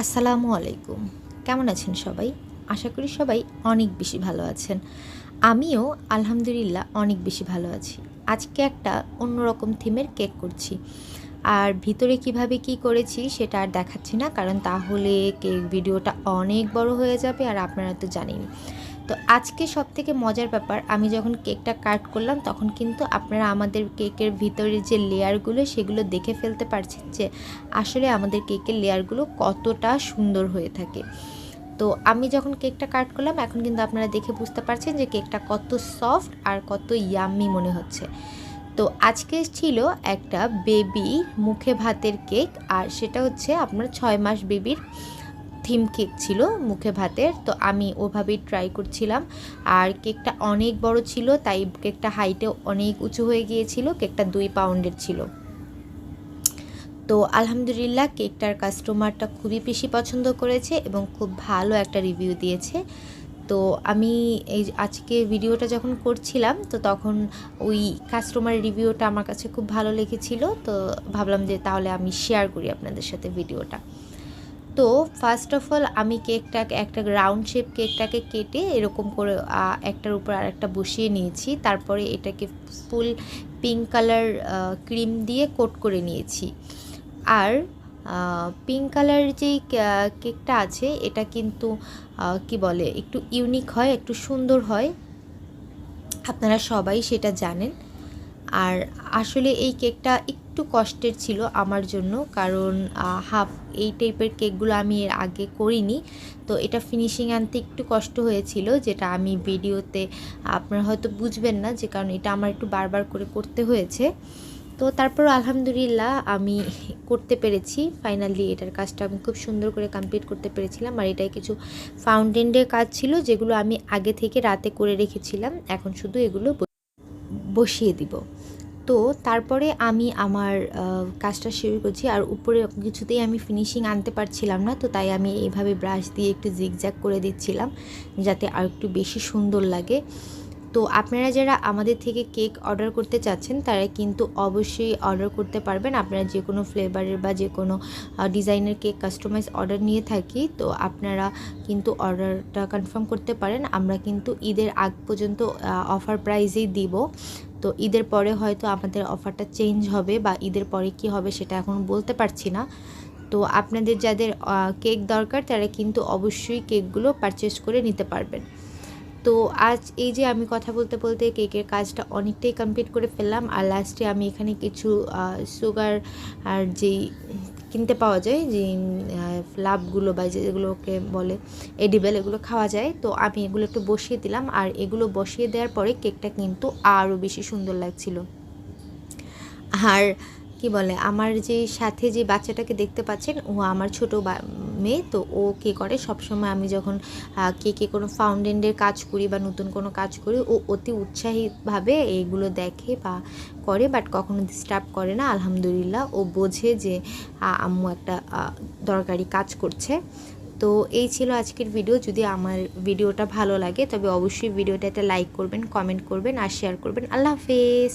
আসসালামু আলাইকুম। কেমন আছেন সবাই? আশা করি সবাই অনেক বেশি ভালো আছেন। আমিও আলহামদুলিল্লাহ অনেক বেশি ভালো আছি। আজকে একটা অন্যরকম থিমের কেক করছি। আর ভিতরে কিভাবে কি করেছি সেটা আর দেখাচ্ছি না, কারণ তাহলে কেক ভিডিওটা অনেক বড় হয়ে যাবে আর আপনারা তো জানেনই। তো আজকে সবথেকে মজার ব্যাপার, আমি যখন কেকটা কাট করলাম তখন কিন্তু আপনারা আমাদের কেকের ভিতরে যে লেয়ারগুলো সেগুলো দেখে ফেলতে পারছেন যে আসলে আমাদের কেকের লেয়ারগুলো কতটা সুন্দর হয়ে থাকে। তো আমি যখন কেকটা কাট করলাম এখন কিন্তু আপনারা দেখে বুঝতে পারছেন যে কেকটা কত সফট আর কত ইয়াম্মি মনে হচ্ছে। তো আজকে ছিল একটা বেবি মুখে ভাতের কেক, আর সেটা হচ্ছে আপনার 6 মাস বেবির থিম কেক ছিল মুখে ভাতের। তো আমি ওভাবেই ট্রাই করছিলাম। আর কেকটা অনেক বড় ছিল, তাই কেকটা হাইটেও অনেক উঁচু হয়ে গিয়েছিল। কেকটা 2 পাউন্ডের ছিল। তো আলহামদুলিল্লাহ কেকটার কাস্টমারটা খুবই বেশি পছন্দ করেছে এবং খুব ভালো একটা রিভিউ দিয়েছে। তো আমি এই আজকে ভিডিওটা যখন করছিলাম তো তখন ওই কাস্টমারের রিভিউটা আমার কাছে খুব ভালো লেগেছিল। তো ভাবলাম যে তাহলে আমি শেয়ার করি আপনাদের সাথে ভিডিওটা। তো ফার্স্ট অফ অল আমি কেকটাকে একটা রাউন্ড শেপ কেকটাকে কেটে এরকম করে একটার উপর আরেকটা বসিয়ে নিয়েছি। তারপরে এটাকে ফুল পিঙ্ক কালার ক্রিম দিয়ে কোট করে নিয়েছি। আর পিঙ্ক কালার যেই কেকটা আছে এটা কিন্তু কি বলে একটু ইউনিক হয়, একটু সুন্দর হয়, আপনারা সবাই সেটা জানেন। আর আসলে এই কেকটা একটু কষ্টের ছিল আমার জন্য, কারণ এই টাইপের কেকগুলো আমি এর আগে করিনি। তো এটা ফিনিশিং আনতে একটু কষ্ট হয়েছিল, যেটা আমি ভিডিওতে আপনারা হয়তো বুঝবেন না, যে কারণ এটা আমার একটু বারবার করে করতে হয়েছে। তো তারপর আলহামদুলিল্লাহ আমি করতে পেরেছি। ফাইনালি এটার কাজটা আমি খুব সুন্দর করে কমপ্লিট করতে পেরেছিলাম। আর এটাই কিছু ফাউন্টেনের কাজ ছিল যেগুলো আমি আগে থেকে রাতে করে রেখেছিলাম, এখন শুধু এগুলো বসিয়ে দিব। তো তারপরে আমি আমার কাজটা শুরু করছি। আর উপরে কিছুতেই আমি ফিনিশিং আনতে পারছিলাম না, তো তাই আমি এইভাবে ব্রাশ দিয়ে একটু জিগজ্যাগ করে দিচ্ছিলাম যাতে আর একটু বেশি সুন্দর লাগে। তো আপনারা যারা আমাদের থেকে কেক অর্ডার করতে চাচ্ছেন তারা কিন্তু অবশ্যই অর্ডার করতে পারবেন। আপনারা যে কোনো ফ্লেভারের বা যে কোনো ডিজাইনের কেক কাস্টমাইজ অর্ডার নিয়ে থাকি, তো আপনারা কিন্তু অর্ডারটা কনফার্ম করতে পারেন। আমরা কিন্তু ঈদের আগ পর্যন্ত অফার প্রাইসেই দিব। তো ঈদের পরে হয়তো আমাদের অফারটা চেঞ্জ হবে, বা ঈদের পরে কি হবে সেটা এখন বলতে পারছি না। তো আপনাদের যাদের কেক দরকার তারা কিন্তু অবশ্যই কেকগুলো পারচেস করে নিতে পারবেন। তো আজ এই যে আমি কথা বলতে বলতে কেকের কাজটা অনেকটাই কমপ্লিট করে ফেললাম। আর লাস্টে আমি এখানে কিছু সুগার আর যেই কিনতে পাওয়া যায় যে লাভগুলো বা যেগুলোকে বলে এডিবেল, এগুলো খাওয়া যায়। তো আমি এগুলো একটু বসিয়ে দিলাম, আর এগুলো বসিয়ে দেওয়ার পরে কেকটা কিন্তু আরও বেশি সুন্দর লাগছিল। আর কি বলে, আমার যে সাথে যে বাচ্চাটাকে দেখতে পাচ্ছেন ও আমার ছোট মেয়ে। তো ও কী করে, সবসময় আমি যখন কেকে কোনো ফাউন্ডেন্টের কাজ করি বা নতুন কোনো কাজ করি, ও অতি উৎসাহীভাবে এইগুলো দেখে বা করে, বাট কখনো ডিস্টার্ব করে না। আলহামদুলিল্লাহ ও বোঝে যে আম্মু একটা দরকারি কাজ করছে। তো এই ছিল আজকের ভিডিও। যদি আমার ভিডিওটা ভালো লাগে তবে অবশ্যই ভিডিওটা একটা লাইক করবেন, কমেন্ট করবেন আর শেয়ার করবেন। আল্লাহ হাফেজ।